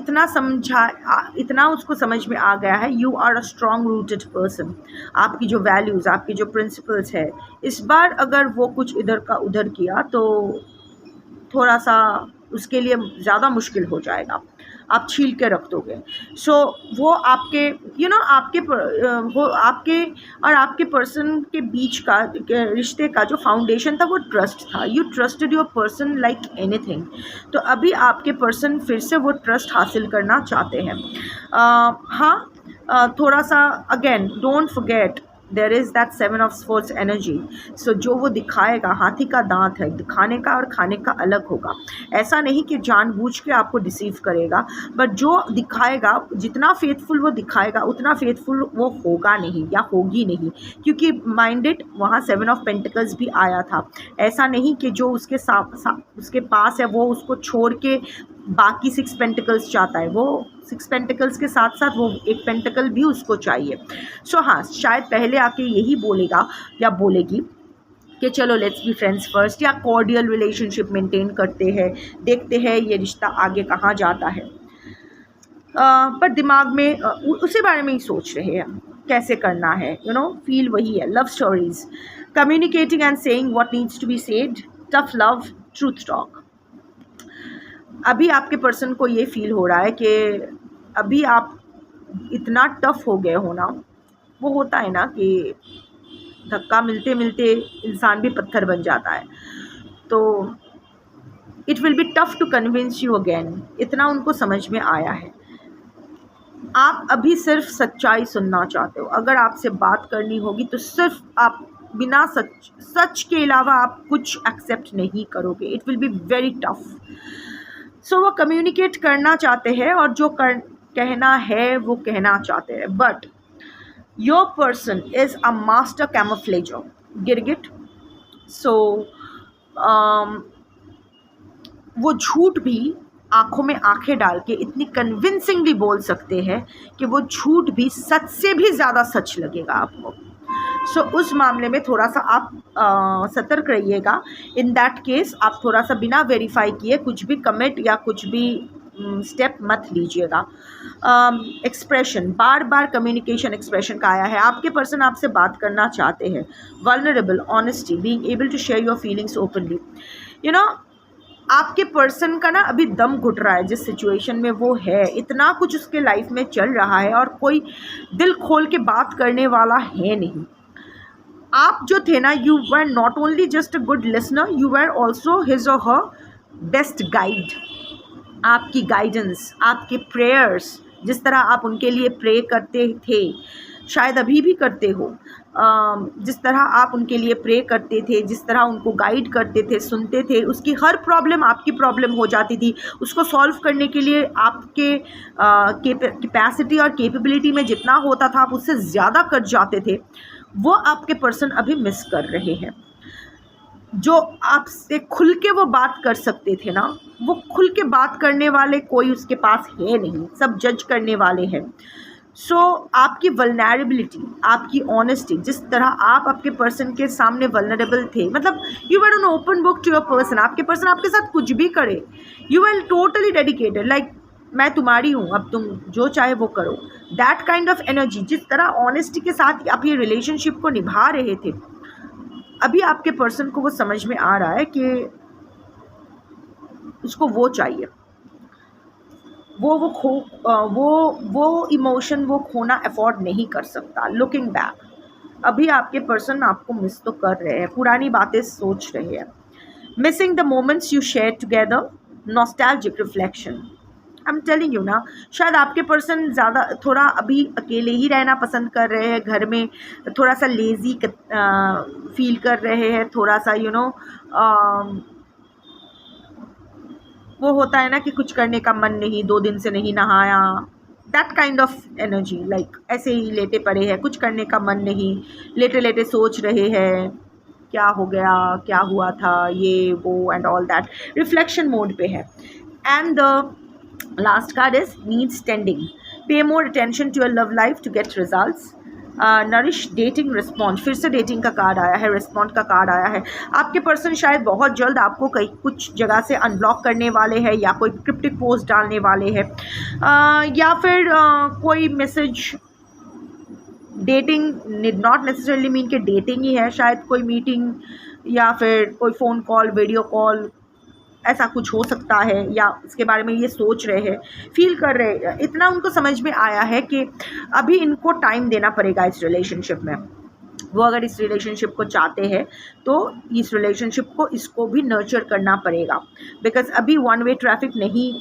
Speaker 1: इतना उसको समझ में आ गया है, you are a strong rooted person. आपकी जो वैल्यूज़, आपकी जो प्रिंसिपल्स है, इस बार अगर वो कुछ इधर का उधर किया तो थोड़ा सा उसके लिए ज़्यादा मुश्किल हो जाएगा, आप छील के रख दोगे। सो वो आपके वो आपके और आपके पर्सन के बीच का रिश्ते का जो फाउंडेशन था वो ट्रस्ट था। You trusted your person like anything. तो अभी आपके पर्सन फिर से वो ट्रस्ट हासिल करना चाहते हैं। थोड़ा सा again, don't forget there is that 7 of sports energy. So जो वो दिखाएगा, हाथी का दांत है, दिखाने का और खाने का अलग होगा। ऐसा नहीं कि जानबूझ के आपको डिसीव करेगा, बट जो दिखाएगा, जितना फेथफुल वो दिखाएगा उतना फेथफुल वो होगा नहीं या होगी नहीं, क्योंकि माइंडेड वहाँ 7 ऑफ पेंटिकल्स भी आया था। ऐसा नहीं कि जो उसके पास है वो उसको छोड़ के बाकी 6 पेंटिकल्स चाहता है, वो 6 पेंटिकल्स के साथ साथ वो एक पेंटिकल भी उसको चाहिए। सो हाँ, शायद पहले आके यही बोलेगा या बोलेगी कि चलो लेट्स बी फ्रेंड्स फर्स्ट, या कॉर्डियल रिलेशनशिप मेंटेन करते हैं, देखते हैं ये रिश्ता आगे कहाँ जाता है। पर दिमाग में उसी बारे में ही सोच रहे हैं कैसे करना है, फील वही है। Love stories, communicating and saying what needs to be said, tough love, truth talk. अभी आपके पर्सन को ये फील हो रहा है कि अभी आप इतना टफ हो गए हो ना, वो होता है ना कि धक्का मिलते मिलते इंसान भी पत्थर बन जाता है, तो it will be tough to convince you again. इतना उनको समझ में आया है। आप अभी सिर्फ सच्चाई सुनना चाहते हो। अगर आपसे बात करनी होगी तो सिर्फ आप बिना सच के अलावा आप कुछ एक्सेप्ट नहीं करोगे। It will be very tough. So वो कम्युनिकेट करना चाहते हैं और जो कहना है वो कहना चाहते हैं, but your person is a master camouflager, गिरगिट। सो वो झूठ भी आंखों में आंखें डाल के इतनी कन्विंसिंगली बोल सकते हैं कि वो झूठ भी सच से भी ज़्यादा सच लगेगा आपको। सो उस मामले में थोड़ा सा आप सतर्क रहिएगा। इन दैट केस आप थोड़ा सा बिना वेरीफाई किए कुछ भी कमिट या कुछ भी स्टेप मत लीजिएगा। एक्सप्रेशन, बार बार कम्युनिकेशन एक्सप्रेशन का आया है। आपके पर्सन आपसे बात करना चाहते हैं। Vulnerable, honesty, being able to share your feelings openly. आपके पर्सन का ना अभी दम घुट रहा है जिस सिचुएशन में वो है। इतना कुछ उसके लाइफ में चल रहा है और कोई दिल खोल के बात करने वाला है नहीं। आप जो थे ना, you were not only just a good listener, you were also his और हर बेस्ट गाइड। आपकी गाइडेंस, आपके प्रेयर्स, जिस तरह आप उनके लिए प्रे करते थे, शायद अभी भी करते हो, जिस तरह आप उनके लिए प्रे करते थे, जिस तरह उनको गाइड करते थे, सुनते थे, उसकी हर प्रॉब्लम आपकी प्रॉब्लम हो जाती थी। उसको सॉल्व करने के लिए आपके कैपेसिटी और कैपेबिलिटी में जितना होता था आप उससे ज़्यादा कर जाते थे। वो आपके पर्सन अभी मिस कर रहे हैं। जो आपसे खुल के वो बात कर सकते थे ना, वो खुल के बात करने वाले कोई उसके पास है नहीं, सब जज करने वाले हैं। सो आपकी वल्नरेबिलिटी, आपकी ऑनेस्टी, जिस तरह आप आपके पर्सन के सामने वल्नरेबल थे, मतलब you were an open book to your person. आपके पर्सन आपके साथ कुछ भी करे, you were totally dedicated, like मैं तुम्हारी हूँ, अब तुम जो चाहे वो करो। दैट काइंड ऑफ एनर्जी, जिस तरह ऑनेस्टी के साथ आप ये रिलेशनशिप को निभा रहे थे, अभी आपके पर्सन को वो समझ में आ रहा है कि उसको वो चाहिए। वो इमोशन वो खोना अफोर्ड नहीं कर सकता। लुकिंग बैक, अभी आपके पर्सन आपको मिस तो कर रहे हैं, पुरानी बातें सोच रहे हैं। Missing the moments you share together, nostalgic reflection. I am telling you ना, शायद आपके पर्सन ज़्यादा थोड़ा अभी अकेले ही रहना पसंद कर रहे हैं, घर में थोड़ा सा लेज़ी फील कर रहे हैं, थोड़ा सा वो होता है ना कि कुछ करने का मन नहीं, 2 दिन से नहीं नहाया, that kind of energy, like ऐसे ही लेटे पड़े हैं, कुछ करने का मन नहीं, लेटे लेटे सोच रहे हैं क्या हो गया, क्या हुआ था, ये वो and all that, reflection mode पे है। And the last card is needs tending, pay more attention to your love life to get results, nourish, dating, respond. फिर से डेटिंग का कार्ड आया है, रिस्पॉन्ड का कार्ड आया है। आपके पर्सन शायद बहुत जल्द आपको कहीं कुछ जगह से अनब्लॉक करने वाले हैं, या कोई क्रिप्टिक पोस्ट डालने वाले हैं, या फिर कोई message. Dating did not necessarily mean कि डेटिंग ही है, शायद कोई मीटिंग या फिर कोई फ़ोन कॉल, वीडियो कॉल, ऐसा कुछ हो सकता है, या इसके बारे में ये सोच रहे हैं, फील कर रहे हैं। इतना उनको समझ में आया है कि अभी इनको टाइम देना पड़ेगा इस रिलेशनशिप में। वो अगर इस रिलेशनशिप को चाहते हैं तो इस रिलेशनशिप को इसको भी नर्चर करना पड़ेगा, बिकॉज अभी वन वे ट्रैफिक नहीं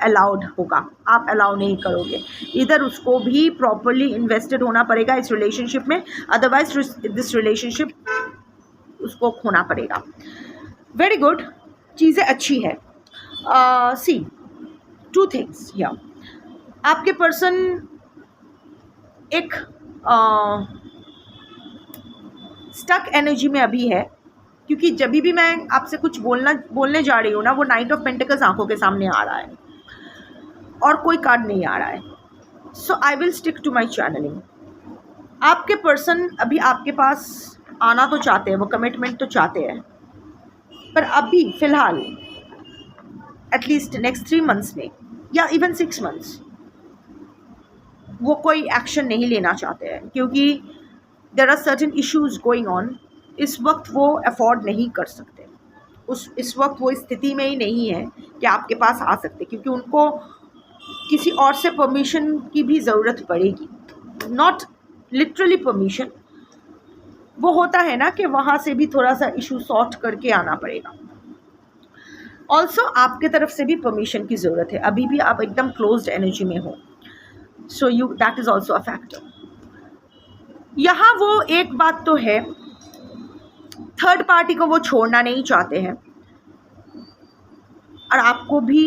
Speaker 1: अलाउड होगा, आप अलाउ नहीं करोगे। इधर उसको भी प्रॉपरली इन्वेस्टेड होना पड़ेगा इस रिलेशनशिप में, अदरवाइज दिस रिलेशनशिप उसको खोना पड़ेगा। वेरी गुड, चीज़ें अच्छी है। सी 2 थिंग्स हियर। आपके पर्सन एक स्टक एनर्जी में अभी है, क्योंकि जब भी मैं आपसे कुछ बोलने जा रही हूँ ना, वो नाइट ऑफ पेंटिकल्स आंखों के सामने आ रहा है और कोई कार्ड नहीं आ रहा है। So I will stick to my channelling. आपके पर्सन अभी आपके पास आना तो चाहते हैं, वो कमिटमेंट तो चाहते हैं, पर अभी फ़िलहाल एटलीस्ट नेक्स्ट 3 मंथ्स में या इवन 6 मंथ्स वो कोई एक्शन नहीं लेना चाहते हैं, क्योंकि there are certain issues going on. इस वक्त वो अफोर्ड नहीं कर सकते, इस वक्त वो स्थिति में ही नहीं है कि आपके पास आ सकते, क्योंकि उनको किसी और से परमिशन की भी ज़रूरत पड़ेगी। नॉट लिटरली परमिशन, वो होता है ना कि वहाँ से भी थोड़ा सा इशू सॉर्ट करके आना पड़ेगा। ऑल्सो आपके तरफ से भी परमिशन की ज़रूरत है, अभी भी आप एकदम क्लोज्ड एनर्जी में हो, so you that is also a factor. यहाँ वो एक बात तो है, थर्ड पार्टी को वो छोड़ना नहीं चाहते हैं और आपको भी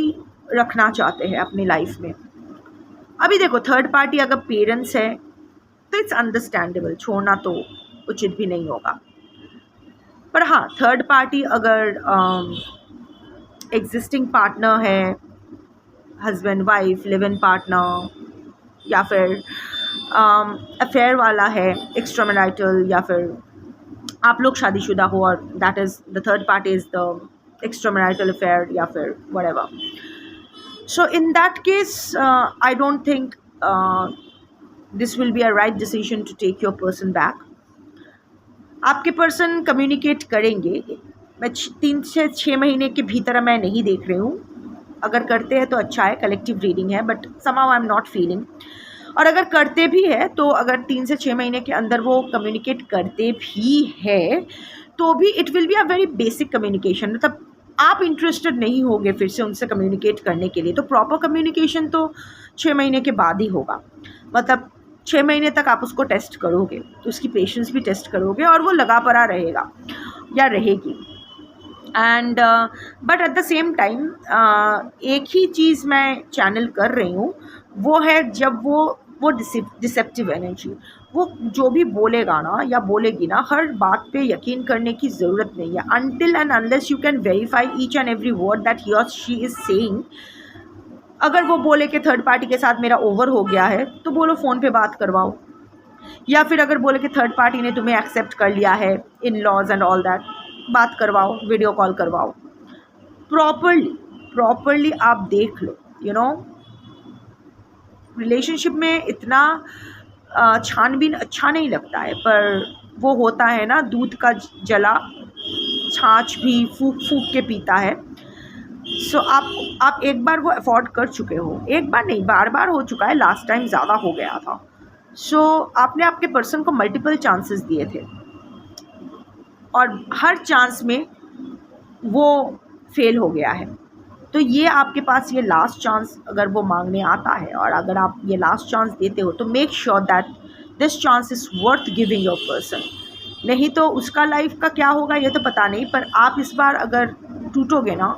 Speaker 1: रखना चाहते हैं अपनी लाइफ में। अभी देखो, थर्ड पार्टी अगर पेरेंट्स है तो इट्स अंडरस्टैंडेबल, छोड़ना तो उचित भी नहीं होगा। पर हाँ, थर्ड पार्टी अगर एग्जिस्टिंग पार्टनर है, husband wife, live in partner, या फिर अफेयर वाला है, एक्स्ट्रा मैरिटल, या फिर आप लोग शादीशुदा हो और that is the third party is the extra marital affair, या फिर whatever. So in that case I don't think this will be a right decision to take your person back. आपके पर्सन कम्युनिकेट करेंगे, मैं 3 से 6 महीने के भीतर मैं नहीं देख रही हूँ। अगर करते हैं तो अच्छा है, कलेक्टिव रीडिंग है, but somehow I am not feeling. और अगर करते भी है तो अगर 3 से 6 महीने के अंदर वो कम्युनिकेट करते भी है तो भी it will be a very basic communication, मतलब आप इंटरेस्टेड नहीं होगे फिर से उनसे कम्युनिकेट करने के लिए। तो प्रॉपर कम्युनिकेशन तो 6 महीने के बाद ही होगा, मतलब 6 महीने तक आप उसको टेस्ट करोगे, तो उसकी पेशेंस भी टेस्ट करोगे और वो लगा पड़ा रहेगा या रहेगी। And but at the same time एक ही चीज़ मैं चैनल कर रही हूँ, वो है जब वो डिसेप्टिव एनर्जी, वो जो भी बोलेगा ना या बोलेगी ना, हर बात पे यकीन करने की ज़रूरत नहीं है until and unless you can verify each and every word that he और शी इज़ सेइंग। अगर वो बोले कि थर्ड पार्टी के साथ मेरा ओवर हो गया है तो बोलो फ़ोन पे बात करवाओ, या फिर अगर बोले कि थर्ड पार्टी ने तुम्हें एक्सेप्ट कर लिया है, in laws and all that, बात करवाओ, वीडियो कॉल करवाओ, प्रॉपरली आप देख लो। यू नो, रिलेशनशिप में इतना छानबीन अच्छा नहीं लगता है, पर वो होता है ना, दूध का जला छाछ भी फूक फूक के पीता है। सो आप एक बार वो अफोर्ड कर चुके हो, एक बार नहीं बार बार हो चुका है, लास्ट टाइम ज़्यादा हो गया था। सो आपने आपके पर्सन को मल्टीपल चांसेस दिए थे और हर चांस में वो फेल हो गया है। तो ये आपके पास ये लास्ट चांस अगर वो मांगने आता है और अगर आप ये लास्ट चांस देते हो तो make sure that this chance is worth giving your person. नहीं तो उसका लाइफ का क्या होगा ये तो पता नहीं, पर आप इस बार अगर टूटोगे ना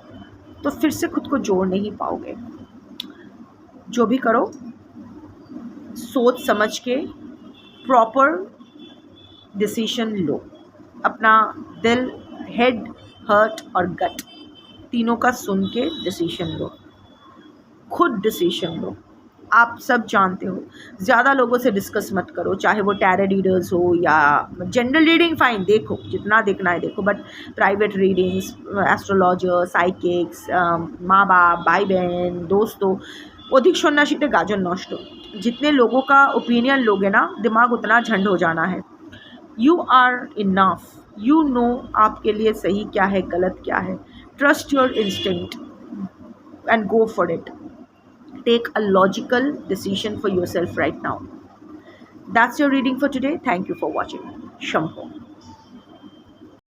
Speaker 1: तो फिर से खुद को जोड़ नहीं पाओगे। जो भी करो सोच समझ के प्रॉपर डिसीजन लो, अपना दिल, हेड, हर्ट और गट तीनों का सुन के डिसीजन लो, खुद डिसीजन लो। आप सब जानते हो, ज़्यादा लोगों से डिस्कस मत करो, चाहे वो टैरो रीडर्स हो या जनरल रीडिंग, फाइन देखो जितना देखना है देखो, but private readings, astrologer, psychics, माँ बाप, भाई बहन, दोस्तों, अधिक सन्यासीते गाजर नष्ट। जितने लोगों का ओपिनियन लोगे ना, दिमाग उतना झंड हो जाना है। You are enough, you know आपके लिए सही क्या है, गलत क्या है। Trust your instinct and go for it. Take a logical decision for yourself right now. That's your reading for today. Thank you for watching. Shambho.